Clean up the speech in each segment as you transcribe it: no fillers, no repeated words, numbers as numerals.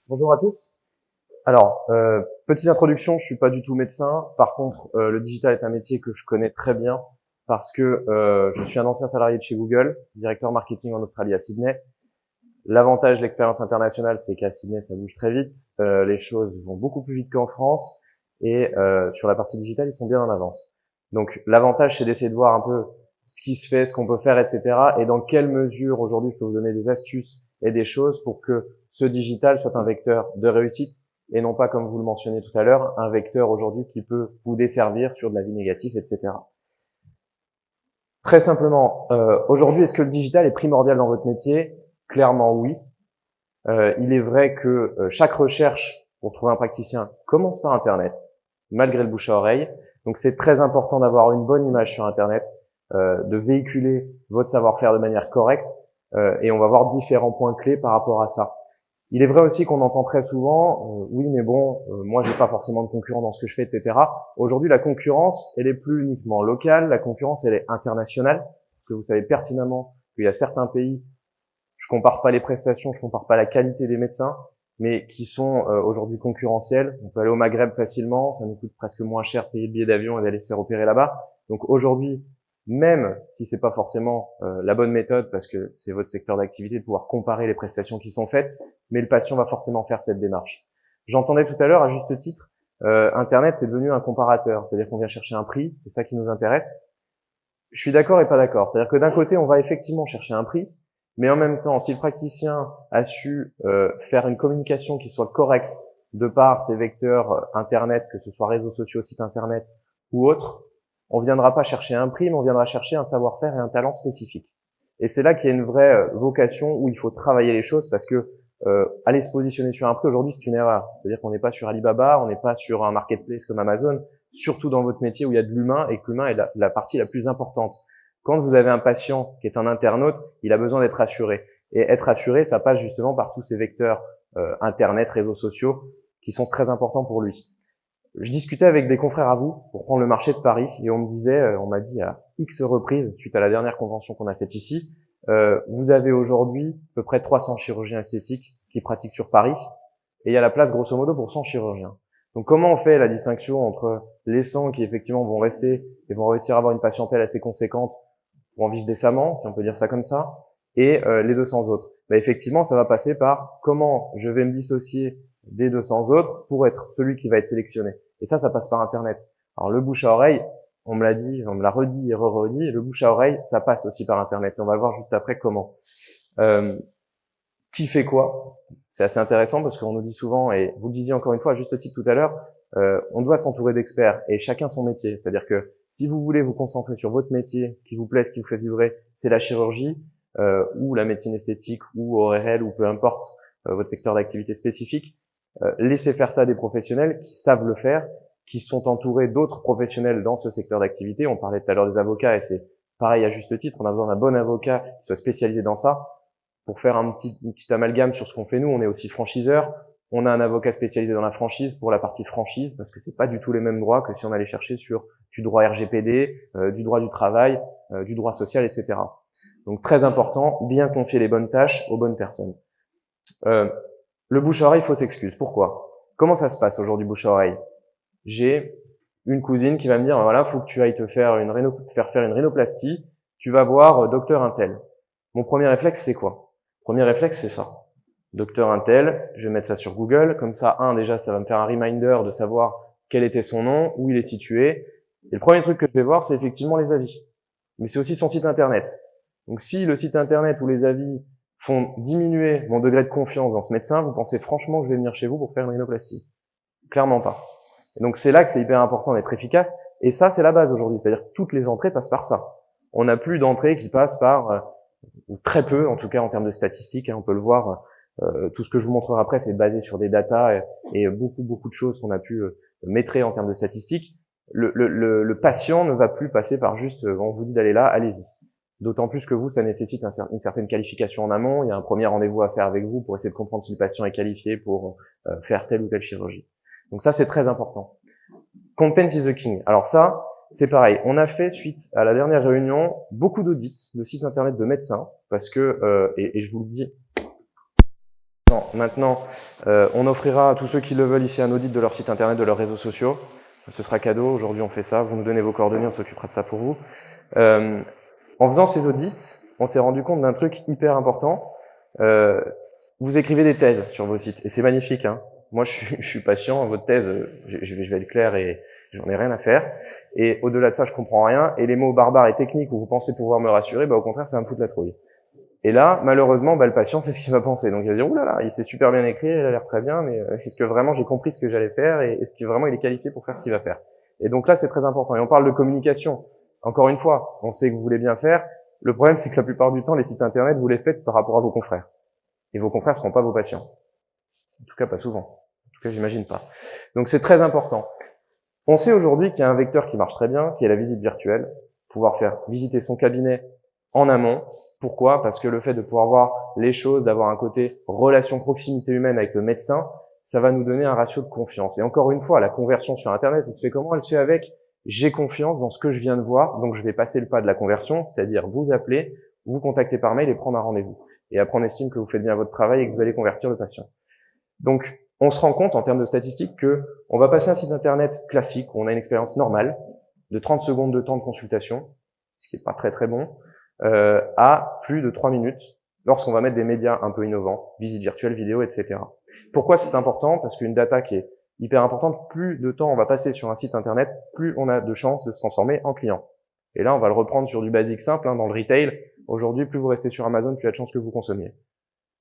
Bonjour à tous. Alors, petite introduction, je suis pas du tout médecin. Par contre, le digital est un métier que je connais très bien parce que je suis un ancien salarié de chez Google, directeur marketing en Australie à Sydney. L'avantage de l'expérience internationale, c'est qu'à Sydney, ça bouge très vite. Les choses vont beaucoup plus vite qu'en France. Et sur la partie digitale, ils sont bien en avance. Donc, l'avantage, c'est d'essayer de voir un peu ce qui se fait, ce qu'on peut faire, etc. Et dans quelle mesure, aujourd'hui, je peux vous donner des astuces et des choses pour que ce digital soit un vecteur de réussite et non pas, comme vous le mentionnez tout à l'heure, un vecteur aujourd'hui qui peut vous desservir sur de la vie négative, etc. Très simplement, aujourd'hui, est-ce que le digital est primordial dans votre métier? Clairement, oui. Il est vrai que chaque recherche pour trouver un praticien commence par Internet, malgré le bouche à oreille. Donc, c'est très important d'avoir une bonne image sur Internet, de véhiculer votre savoir-faire de manière correcte, et on va voir différents points clés par rapport à ça. Il est vrai aussi qu'on entend très souvent, oui, mais bon, moi, j'ai pas forcément de concurrent dans ce que je fais, etc. Aujourd'hui, la concurrence, elle est plus uniquement locale, la concurrence, elle est internationale, parce que vous savez pertinemment qu'il y a certains pays, je compare pas les prestations, je compare pas la qualité des médecins, mais qui sont aujourd'hui concurrentiels. On peut aller au Maghreb facilement, ça nous coûte presque moins cher de payer le billet d'avion et d'aller se faire opérer là-bas. Donc aujourd'hui, même si c'est pas forcément la bonne méthode, parce que c'est votre secteur d'activité de pouvoir comparer les prestations qui sont faites, mais le patient va forcément faire cette démarche. J'entendais tout à l'heure, à juste titre, Internet c'est devenu un comparateur, c'est-à-dire qu'on vient chercher un prix, c'est ça qui nous intéresse. Je suis d'accord et pas d'accord, c'est-à-dire que d'un côté on va effectivement chercher un prix, mais en même temps, si le praticien a su faire une communication qui soit correcte de par ses vecteurs Internet, que ce soit réseaux sociaux, sites Internet ou autres, on viendra pas chercher un prix, mais on viendra chercher un savoir-faire et un talent spécifique. Et c'est là qu'il y a une vraie vocation où il faut travailler les choses parce que aller se positionner sur un prix aujourd'hui, c'est une erreur. C'est-à-dire qu'on n'est pas sur Alibaba, on n'est pas sur un marketplace comme Amazon, surtout dans votre métier où il y a de l'humain et que l'humain est la partie la plus importante. Quand vous avez un patient qui est un internaute, il a besoin d'être assuré. Et être assuré, ça passe justement par tous ces vecteurs Internet, réseaux sociaux, qui sont très importants pour lui. Je discutais avec des confrères à vous pour prendre le marché de Paris et on me disait, on m'a dit à X reprises, suite à la dernière convention qu'on a faite ici, vous avez aujourd'hui à peu près 300 chirurgiens esthétiques qui pratiquent sur Paris et il y a la place grosso modo pour 100 chirurgiens. Donc comment on fait la distinction entre les 100 qui effectivement vont rester et vont réussir à avoir une patientèle assez conséquente pour en vivre décemment, si on peut dire ça comme ça, et les 200 autres? Effectivement, ça va passer par comment je vais me dissocier des 200 autres pour être celui qui va être sélectionné. Et ça passe par Internet. Alors le bouche à oreille, on me l'a dit, on me l'a redit et re-redit, le bouche à oreille, ça passe aussi par Internet. Et on va le voir juste après comment. Qui fait quoi? C'est assez intéressant parce qu'on nous dit souvent, et vous le disiez encore une fois à juste titre tout à l'heure, on doit s'entourer d'experts et chacun son métier. C'est-à-dire que si vous voulez vous concentrer sur votre métier, ce qui vous plaît, ce qui vous fait vibrer, c'est la chirurgie ou la médecine esthétique ou ORL ou peu importe votre secteur d'activité spécifique, laissez faire ça à des professionnels qui savent le faire, qui sont entourés d'autres professionnels dans ce secteur d'activité. On parlait tout à l'heure des avocats et c'est pareil à juste titre, on a besoin d'un bon avocat qui soit spécialisé dans ça. Pour faire une petite amalgame sur ce qu'on fait nous, on est aussi franchiseur. On a un avocat spécialisé dans la franchise pour la partie franchise parce que c'est pas du tout les mêmes droits que si on allait chercher sur du droit RGPD, du droit du travail, du droit social, etc. Donc très important, bien confier les bonnes tâches aux bonnes personnes. Le bouche-à-oreille, fausse excuse. Pourquoi? Comment ça se passe aujourd'hui, bouche-à-oreille? J'ai une cousine qui va me dire, voilà, faut que tu ailles te faire faire une rhinoplastie. Tu vas voir docteur Intel. Mon premier réflexe, c'est quoi? Premier réflexe, c'est ça. Docteur Intel, je vais mettre ça sur Google. Comme ça, déjà, ça va me faire un reminder de savoir quel était son nom, où il est situé. Et le premier truc que je vais voir, c'est effectivement les avis. Mais c'est aussi son site internet. Donc si le site internet ou les avis font diminuer mon degré de confiance dans ce médecin, vous pensez franchement que je vais venir chez vous pour faire une rhinoplastie? Clairement pas. Et donc c'est là que c'est hyper important d'être efficace. Et ça, c'est la base aujourd'hui. C'est-à-dire que toutes les entrées passent par ça. On n'a plus d'entrées qui passent par, ou très peu, en tout cas en termes de statistiques, hein, on peut le voir. Tout ce que je vous montrerai après, c'est basé sur des datas et beaucoup de choses qu'on a pu mettre en termes de statistiques. Le patient ne va plus passer par juste, on vous dit d'aller là, allez-y. D'autant plus que vous, ça nécessite une certaine qualification en amont. Il y a un premier rendez-vous à faire avec vous pour essayer de comprendre si le patient est qualifié pour faire telle ou telle chirurgie. Donc ça, c'est très important. Content is the king. Alors ça, c'est pareil. On a fait, suite à la dernière réunion, beaucoup d'audits de sites internet de médecins parce que, et je vous le dis, Maintenant, on offrira à tous ceux qui le veulent ici un audit de leur site internet, de leurs réseaux sociaux. Ce sera cadeau. Aujourd'hui, on fait ça. Vous nous donnez vos coordonnées, on s'occupera de ça pour vous. En faisant ces audits, on s'est rendu compte d'un truc hyper important. Vous écrivez des thèses sur vos sites et c'est magnifique. Hein. Moi, je suis patient. Votre thèse, je vais être clair et j'en ai rien à faire. Et au-delà de ça, je comprends rien. Et les mots barbares et techniques où vous pensez pouvoir me rassurer, au contraire, ça va me foutre la trouille. Et là, malheureusement, le patient, c'est ce qu'il va penser. Donc, il va dire, oulala, il s'est super bien écrit, il a l'air très bien, mais est-ce que vraiment j'ai compris ce que j'allais faire et est-ce que vraiment il est qualifié pour faire ce qu'il va faire? Et donc là, c'est très important. Et on parle de communication. Encore une fois, on sait que vous voulez bien faire. Le problème, c'est que la plupart du temps, les sites internet, vous les faites par rapport à vos confrères. Et vos confrères ne seront pas vos patients. En tout cas, pas souvent. En tout cas, j'imagine pas. Donc, c'est très important. On sait aujourd'hui qu'il y a un vecteur qui marche très bien, qui est la visite virtuelle. Pouvoir faire visiter son cabinet en amont. Pourquoi? Parce que le fait de pouvoir voir les choses, d'avoir un côté relation proximité humaine avec le médecin, ça va nous donner un ratio de confiance. Et encore une fois, la conversion sur Internet, elle se fait comment? Elle se fait avec j'ai confiance dans ce que je viens de voir, donc je vais passer le pas de la conversion, c'est-à-dire vous appeler, vous contacter par mail et prendre un rendez-vous. Et après, on estime que vous faites bien votre travail et que vous allez convertir le patient. Donc, on se rend compte en termes de statistiques que on va passer un site Internet classique où on a une expérience normale de 30 secondes de temps de consultation, ce qui est pas très très bon, à plus de 3 minutes lorsqu'on va mettre des médias un peu innovants, visite virtuelle, vidéo, etc. Pourquoi c'est important? Parce qu'une data qui est hyper importante, plus de temps on va passer sur un site internet, plus on a de chances de se transformer en client. Et là, on va le reprendre sur du basique simple, dans le retail. Aujourd'hui, plus vous restez sur Amazon, plus il y a de chances que vous consommiez.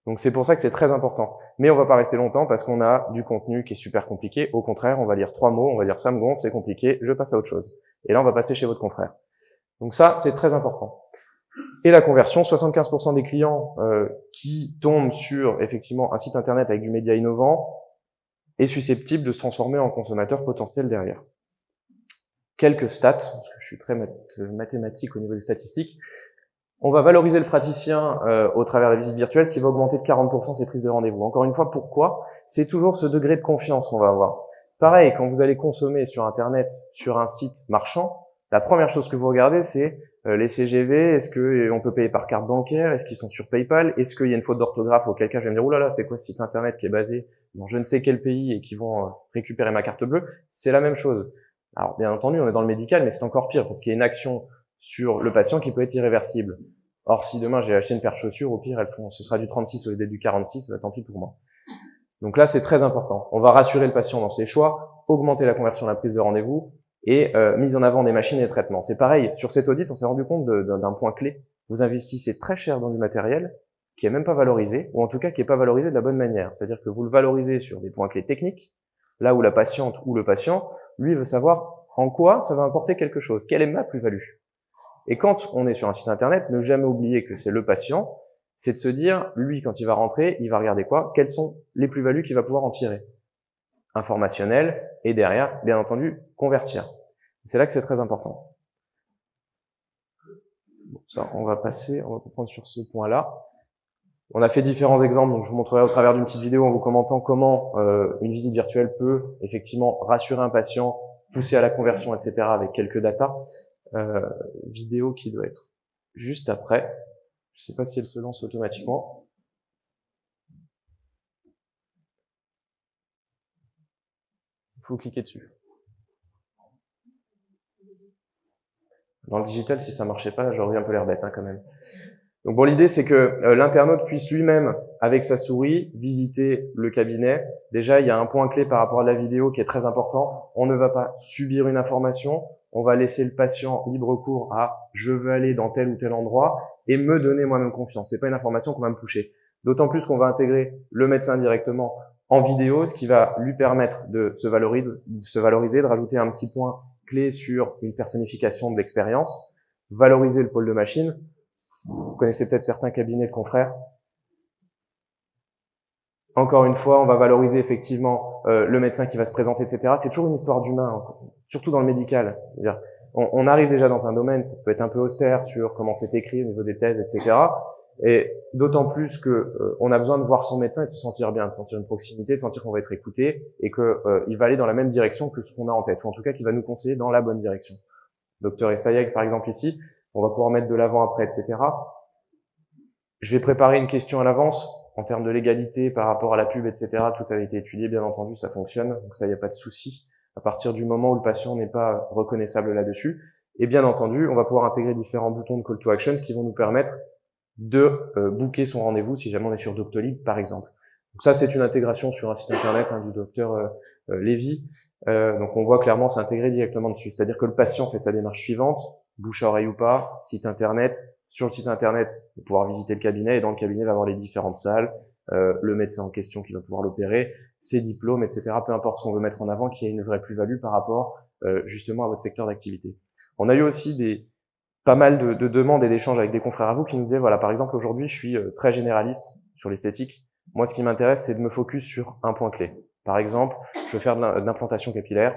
Donc c'est pour ça que c'est très important. Mais on va pas rester longtemps parce qu'on a du contenu qui est super compliqué. Au contraire, on va lire 3 mots, on va dire ça me gonfle, c'est compliqué, je passe à autre chose. Et là, on va passer chez votre confrère. Donc ça, c'est très important. Et la conversion, 75% des clients qui tombent sur effectivement un site internet avec du média innovant est susceptible de se transformer en consommateur potentiel derrière. Quelques stats, parce que je suis très mathématique au niveau des statistiques. On va valoriser le praticien au travers de la visite virtuelle, ce qui va augmenter de 40% ses prises de rendez-vous. Encore une fois, pourquoi? C'est toujours ce degré de confiance qu'on va avoir. Pareil, quand vous allez consommer sur Internet, sur un site marchand, la première chose que vous regardez, c'est les CGV, est-ce que on peut payer par carte bancaire, est-ce qu'ils sont sur PayPal, est-ce qu'il y a une faute d'orthographe, auquel cas je vais me dire, oulala, c'est quoi ce site Internet qui est basé dans je ne sais quel pays et qui vont récupérer ma carte bleue? C'est la même chose. Alors, bien entendu, on est dans le médical, mais c'est encore pire, parce qu'il y a une action sur le patient qui peut être irréversible. Or, si demain j'ai acheté une paire de chaussures, au pire, ce sera du 36 au lieu du 46, tant pis pour moi. Donc là, c'est très important. On va rassurer le patient dans ses choix, augmenter la conversion de la prise de rendez-vous et mise en avant des machines et des traitements. C'est pareil, sur cet audit, on s'est rendu compte d'un point clé. Vous investissez très cher dans du matériel qui est même pas valorisé, ou en tout cas qui est pas valorisé de la bonne manière. C'est-à-dire que vous le valorisez sur des points clés techniques, là où la patiente ou le patient, lui, veut savoir en quoi ça va apporter quelque chose, quelle est ma plus-value. Et quand on est sur un site internet, ne jamais oublier que c'est le patient, c'est de se dire, lui, quand il va rentrer, il va regarder quoi? Quelles sont les plus-values qu'il va pouvoir en tirer? Informationnel, et derrière, bien entendu, convertir. C'est là que c'est très important. Bon, ça, on va reprendre sur ce point-là. On a fait différents exemples, donc je vous montrerai au travers d'une petite vidéo en vous commentant comment une visite virtuelle peut effectivement rassurer un patient, pousser à la conversion, etc. avec quelques datas. Vidéo qui doit être juste après. Je sais pas si elle se lance automatiquement. Il faut cliquer dessus. Dans le digital, si ça marchait pas, j'aurais eu un peu l'air bête quand même. Donc bon, l'idée c'est que l'internaute puisse lui-même, avec sa souris, visiter le cabinet. Déjà, il y a un point clé par rapport à la vidéo qui est très important. On ne va pas subir une information. On va laisser le patient libre cours à « je veux aller dans tel ou tel endroit » et me donner moi-même confiance. C'est pas une information qu'on va me pusher. D'autant plus qu'on va intégrer le médecin directement en vidéo, ce qui va lui permettre de se valoriser, de rajouter un petit point clé sur une personnification de l'expérience, valoriser le pôle de machine. Vous connaissez peut-être certains cabinets de confrères. Encore une fois, on va valoriser effectivement le médecin qui va se présenter, etc. C'est toujours une histoire d'humain, surtout dans le médical. C'est-à-dire, on arrive déjà dans un domaine, ça peut être un peu austère sur comment c'est écrit au niveau des thèses, etc. Et d'autant plus que on a besoin de voir son médecin et de se sentir bien, de sentir une proximité, de sentir qu'on va être écouté et que il va aller dans la même direction que ce qu'on a en tête, ou en tout cas qu'il va nous conseiller dans la bonne direction. Docteur Essayeg, par exemple ici, on va pouvoir mettre de l'avant après, etc. Je vais préparer une question à l'avance. En termes de légalité par rapport à la pub, etc., tout a été étudié, bien entendu, ça fonctionne. Donc ça, il n'y a pas de souci à partir du moment où le patient n'est pas reconnaissable là-dessus. Et bien entendu, on va pouvoir intégrer différents boutons de call to action qui vont nous permettre de booker son rendez-vous si jamais on est sur Doctolib, par exemple. Donc ça, c'est une intégration sur un site internet du docteur Lévy. Donc on voit clairement c'est intégré directement dessus. C'est-à-dire que le patient fait sa démarche suivante, bouche à oreille ou pas, site internet. Sur le site internet, il va pouvoir visiter le cabinet et dans le cabinet, il va avoir les différentes salles, le médecin en question qui va pouvoir l'opérer, ses diplômes, etc. Peu importe ce qu'on veut mettre en avant, qui a une vraie plus-value par rapport justement à votre secteur d'activité. On a eu aussi pas mal de demandes et d'échanges avec des confrères à vous qui nous disaient, voilà, par exemple, aujourd'hui, je suis très généraliste sur l'esthétique. Moi, ce qui m'intéresse, c'est de me focus sur un point clé. Par exemple, je veux faire de l'implantation capillaire,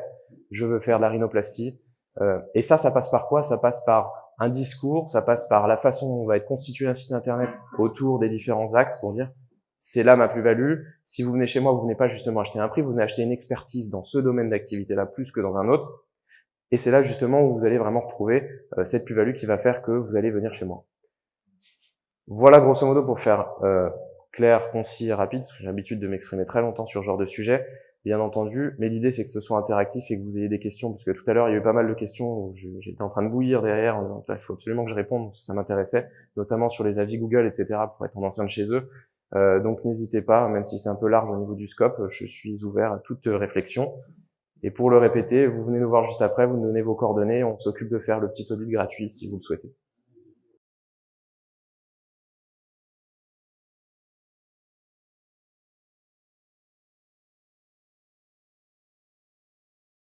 je veux faire de la rhinoplastie. Et ça passe par quoi? Ça passe par un discours, ça passe par la façon dont on va être constitué un site internet autour des différents axes pour dire c'est là ma plus-value. Si vous venez chez moi, vous venez pas justement acheter un prix, vous venez acheter une expertise dans ce domaine d'activité-là plus que dans un autre. Et c'est là justement où vous allez vraiment retrouver cette plus-value qui va faire que vous allez venir chez moi. Voilà grosso modo pour faire clair, concis et rapide, parce que j'ai l'habitude de m'exprimer très longtemps sur ce genre de sujet, bien entendu, mais l'idée c'est que ce soit interactif et que vous ayez des questions, parce que tout à l'heure il y a eu pas mal de questions où j'étais en train de bouillir derrière, en disant, il faut absolument que je réponde, parce que ça m'intéressait, notamment sur les avis Google, etc., pour être tendance de chez eux. Donc n'hésitez pas, même si c'est un peu large au niveau du scope, je suis ouvert à toute réflexion. Et pour le répéter, vous venez nous voir juste après, vous nous donnez vos coordonnées, on s'occupe de faire le petit audit gratuit si vous le souhaitez.